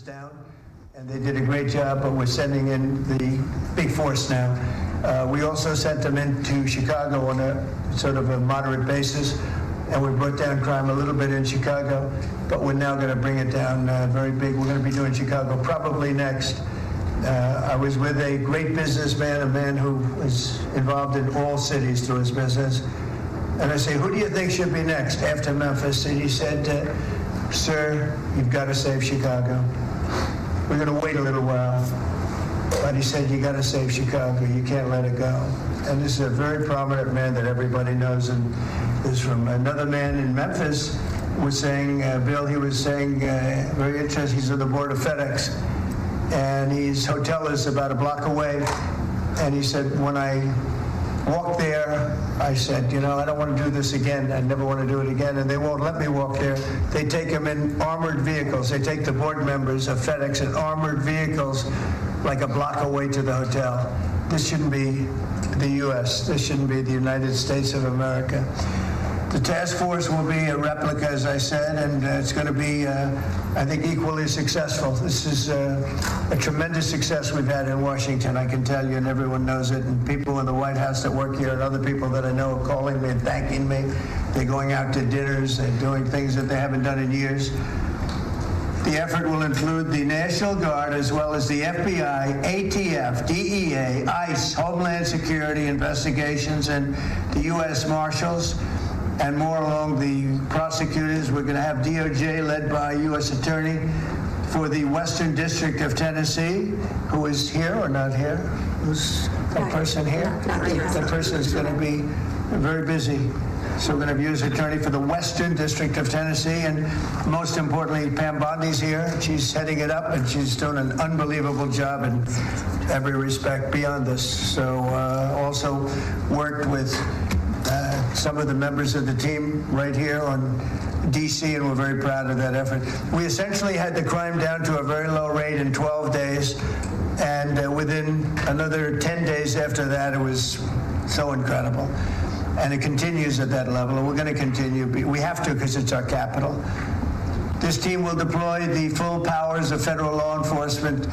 down, and they did a great job, but we're sending in the big force now. We also sent them into Chicago on a sort of a moderate basis, and we brought down crime a little bit in Chicago, but we're now going to bring it down very big. We're going to be doing Chicago probably next. I was with a great businessman, a man who was involved in all cities through his business. And I say, who do you think should be next after Memphis? And he said, sir, you've got to save Chicago. We're going to wait a little while. But he said, you got to save Chicago. You can't let it go. And this is a very prominent man that everybody knows. And this is from another man in Memphis was saying, Bill, he was saying, very interesting, he's on the board of FedEx. And his hotel is about a block away. And he said, when I walked there, I said, you know, I don't want to do this again. I never want to do it again. And they won't let me walk there. They take them in armored vehicles. They take the board members of FedEx in armored vehicles like a block away to the hotel. This shouldn't be the U.S. This shouldn't be the United States of America. The task force will be a replica, as I said, and it's going to be, I think, equally successful. This is a tremendous success we've had in Washington, I can tell you, and everyone knows it. And people in the White House that work here and other people that I know are calling me and thanking me. They're going out to dinners. They're doing things that they haven't done in years. The effort will include the National Guard as well as the FBI, ATF, DEA, ICE, Homeland Security investigations, and the U.S. Marshals, and more along the prosecutors. We're going to have DOJ led by U.S. Attorney for the Western District of Tennessee, who is here or not here? Who's that person here? That person is going to be very busy. So we're going to have U.S. Attorney for the Western District of Tennessee, and most importantly, Pam Bondi's here. She's heading it up, and she's doing an unbelievable job in every respect beyond this. So also worked with some of the members of the team right here on D.C., and we're very proud of that effort. We essentially had the crime down to a very low rate in 12 days, and within another 10 days after that, it was so incredible. And it continues at that level, and we're going to continue. We have to, because it's our capital. This team will deploy the full powers of federal law enforcement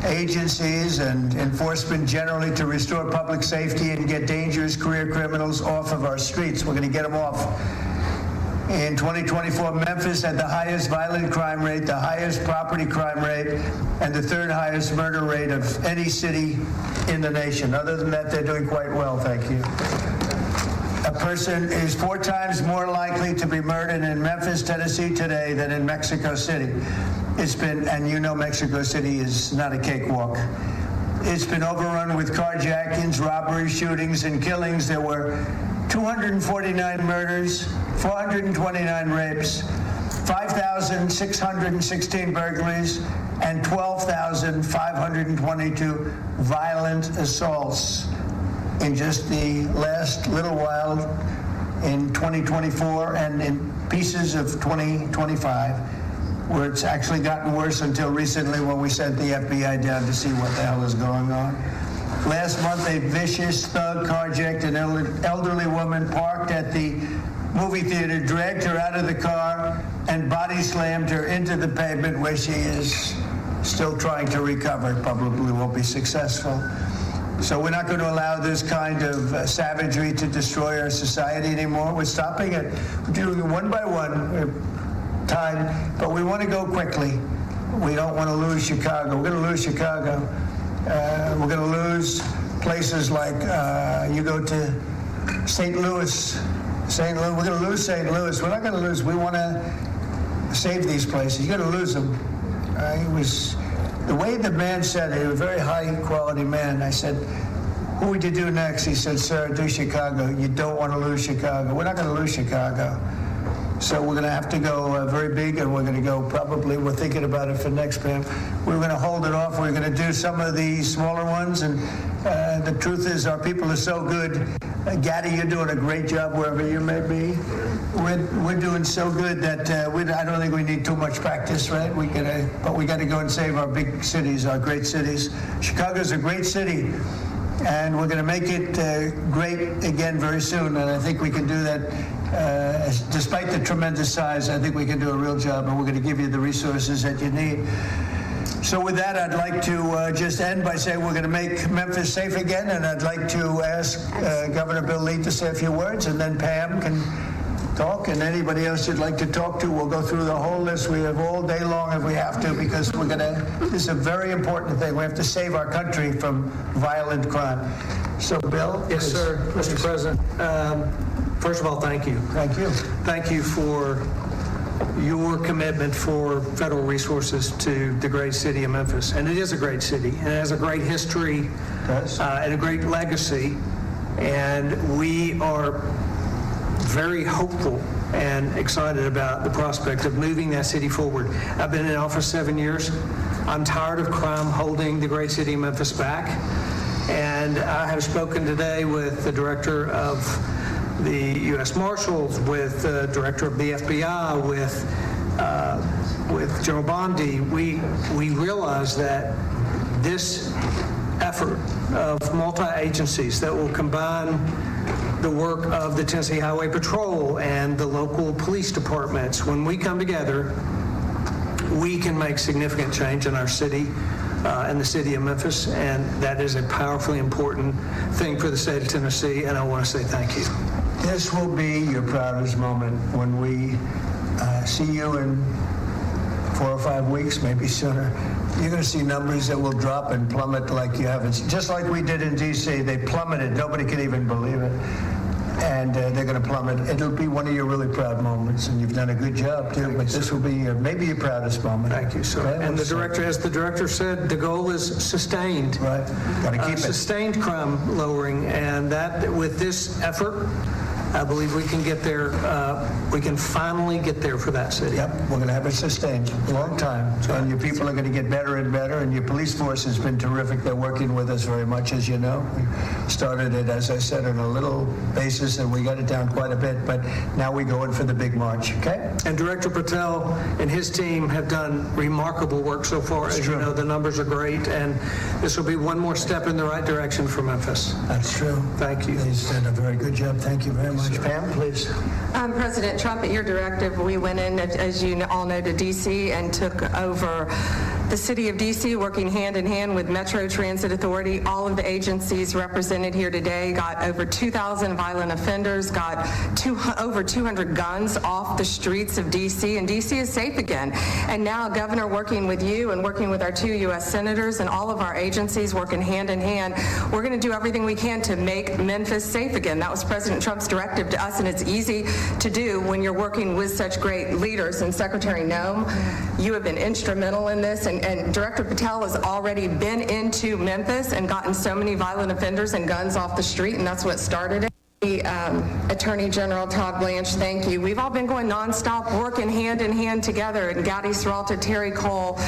agencies and enforcement generally to restore public safety and get dangerous career criminals off of our streets. We're going to get them off. In 2024, Memphis had the highest violent crime rate, the highest property crime rate, and the third highest murder rate of any city in the nation. Other than that, they're doing quite well, thank you. A person is 4 times more likely to be murdered in Memphis, Tennessee today than in Mexico City. It's been, and you know Mexico City is not a cakewalk. It's been overrun with carjackings, robberies, shootings, and killings. There were 249 murders, 429 rapes, 5,616 burglaries, and 12,522 violent assaults in just the last little while in 2024 and in pieces of 2025, where it's actually gotten worse until recently when we sent the FBI down to see what the hell is going on. Last month, a vicious thug carjacked an elderly woman parked at the movie theater, dragged her out of the car, and body slammed her into the pavement, where she is still trying to recover. Probably won't be successful. So we're not going to allow this kind of savagery to destroy our society anymore. We're stopping it. We're doing it one by one, time, but we want to go quickly. We don't want to lose Chicago. We're going to lose Chicago. We're going to lose places like, you go to St. Louis. St. Louis. We're going to lose St. Louis. We're not going to lose. We want to save these places. You're going to lose them. It was the way the man said it. He was a very high-quality man. I said, "Who would you do next?" He said, "Sir, do Chicago. You don't want to lose Chicago." We're not going to lose Chicago. So we're going to have to go very big, and we're going to go probably, we're thinking about it for next, Pam. We're going to hold it off. We're going to do some of the smaller ones, and the truth is our people are so good. Gaddy, you're doing a great job wherever you may be. We're doing so good that I don't think we need too much practice, right? But we got to go and save our big cities, our great cities. Chicago's a great city, and we're going to make it great again very soon, and I think we can do that. Despite the tremendous size, I think we can do a real job, and we're going to give you the resources that you need. So with that, I'd like to just end by saying we're going to make Memphis safe again, and I'd like to ask Governor Bill Lee to say a few words, and then Pam can talk, and anybody else you'd like to talk to. We'll go through the whole list. We have all day long if we have to, because this is a very important thing. We have to save our country from violent crime. So, Bill? Yes, sir. Mr. President, first of all, thank you. Thank you. Thank you for your commitment for federal resources to the great city of Memphis. And it is a great city, and it has a great history and a great legacy. And we are very hopeful and excited about the prospect of moving that city forward. I've been in office 7 years. I'm tired of crime holding the great city of Memphis back. And I have spoken today with the director of the U.S. Marshals, with the director of the FBI, with General Bondi. We realize that this effort of multi-agencies that will combine the work of the Tennessee Highway Patrol and the local police departments, when we come together, we can make significant change in our city and the city of Memphis, and that is a powerfully important thing for the state of Tennessee, and I want to say thank you. This will be your proudest moment when we see you in 4 or 5 weeks, maybe sooner. You're going to see numbers that will drop and plummet like you haven't. Just like we did in D.C., they plummeted. Nobody could even believe it. And they're going to plummet. It'll be one of your really proud moments, and you've done a good job, too. But this will be maybe your proudest moment. Thank you, sir. Okay? And the director, as the director said, the goal is sustained. Right. Got to keep it. Sustained crime lowering, and that with this effort, I believe we can get there. We can finally get there for that city. Yep, we're going to have it sustained a long time. And your people are going to get better and better, and your police force has been terrific. They're working with us very much, as you know. We started it, as I said, on a little basis, and we got it down quite a bit, but now we go in for the big march, okay? And Director Patel and his team have done remarkable work so far. As you know, the numbers are great, and this will be one more step in the right direction for Memphis. That's true. Thank you. He's done a very good job. Thank you very much. Pam, please. President Trump, at your directive, we went in, as you all know, to D.C. and took over the city of D.C., working hand in hand with Metro Transit Authority. All of the agencies represented here today got over 2,000 violent offenders, got over 200 guns off the streets of D.C., and D.C. is safe again. And now, Governor, working with you and working with our 2 U.S. senators and all of our agencies working hand in hand, we're going to do everything we can to make Memphis safe again. That was President Trump's directive to us, and it's easy to do when you're working with such great leaders. And Secretary Noem, you have been instrumental in this, and Director Patel has already been into Memphis and gotten so many violent offenders and guns off the street, and that's what started it. Attorney General Todd Blanche, thank you. We've all been going nonstop, working hand in hand together, and Gowdy Serralta, Terry Cole,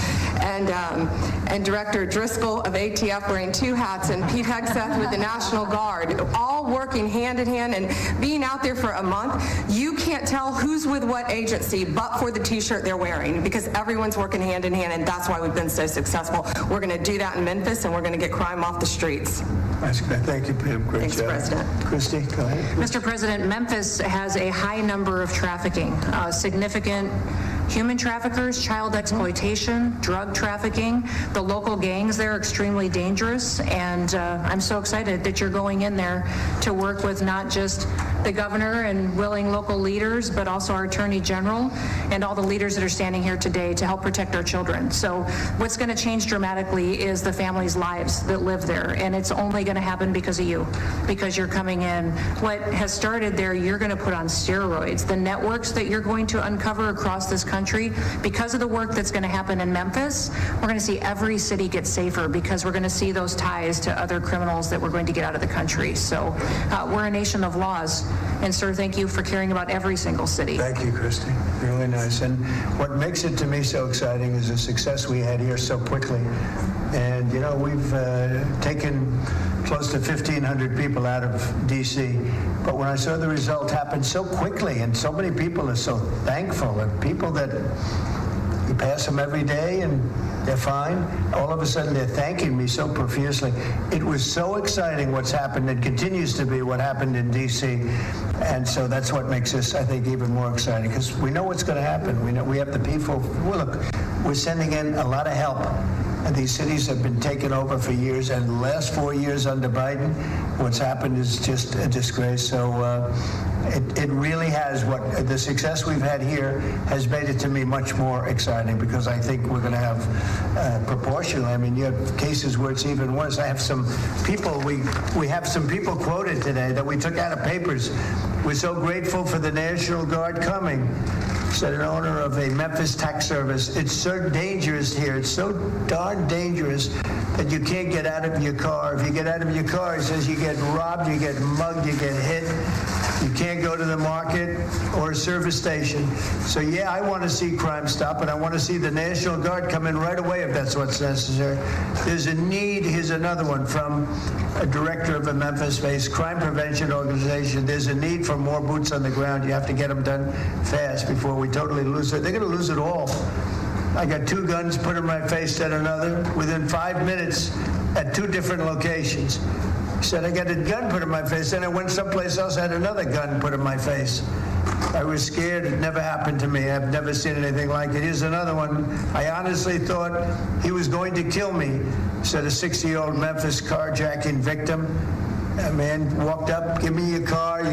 and Director Driscoll of ATF wearing 2 hats, and Pete Hegseth with the National Guard, all working hand in hand and being out there for a month. You can't tell who's with what agency but for the T-shirt they're wearing, because everyone's working hand in hand, and that's why we've been so successful. We're going to do that in Memphis, and we're going to get crime off the streets. That's great. Thank you, Pam. Great Thanks, job. President. Christy, go ahead. Mr. President, Memphis has a high number of trafficking, significant human traffickers, child exploitation, drug trafficking. The local gangs there are extremely dangerous, and I'm so excited that you're going in there to work with not just the governor and willing local leaders, but also our Attorney General and all the leaders that are standing here today to help protect our children. So what's going to change dramatically is the families' lives that live there, and it's only going to happen because of you, because you're coming in. What has started there, you're going to put on steroids. The networks that you're going to uncover across this country, because of the work that's going to happen in Memphis, we're going to see every city get safer, because we're going to see those ties to other criminals that we're going to get out of the country. So we're a nation of laws. And sir, thank you for caring about every single city. Thank you, Christy. Really nice. And what makes it to me so exciting is the success we had here so quickly. And, you know, we've taken close to 1,500 people out of D.C. But when I saw the result happen so quickly, and so many people are so thankful, and people that you pass them every day and they're fine, all of a sudden they're thanking me so profusely. It was so exciting what's happened. It continues to be what happened in D.C. And so that's what makes this, I think, even more exciting, because we know what's going to happen. We know we have the people. Well, look, we're sending in a lot of help These cities have been taken over for years, and the last 4 years under Biden, what's happened is just a disgrace. So it really has, the success we've had here has made it to me much more exciting, because I think we're going to have proportional. I mean, you have cases where it's even worse. I have some people, we have some people quoted today that we took out of papers. We're so grateful for the National Guard coming. Said an owner of a Memphis tax service, it's so dangerous here, it's so darn dangerous that you can't get out of your car. If you get out of your car, he says you get robbed, you get mugged, you get hit. You can't go to the market or a service station. So yeah, I want to see crime stop, and I want to see the National Guard come in right away if that's what's necessary. There's a need, here's another one from a director of a Memphis-based crime prevention organization. There's a need for more boots on the ground. You have to get them done fast before we totally lose it. They're going to lose it all. I got 2 guns put in my face, said another, within 5 minutes at 2 different locations. He said, I got a gun put in my face. Then I went someplace else, had another gun put in my face. I was scared. It never happened to me. I've never seen anything like it. Here's another one. I honestly thought he was going to kill me. Said a 60-year-old Memphis carjacking victim. A man walked up, give me your car.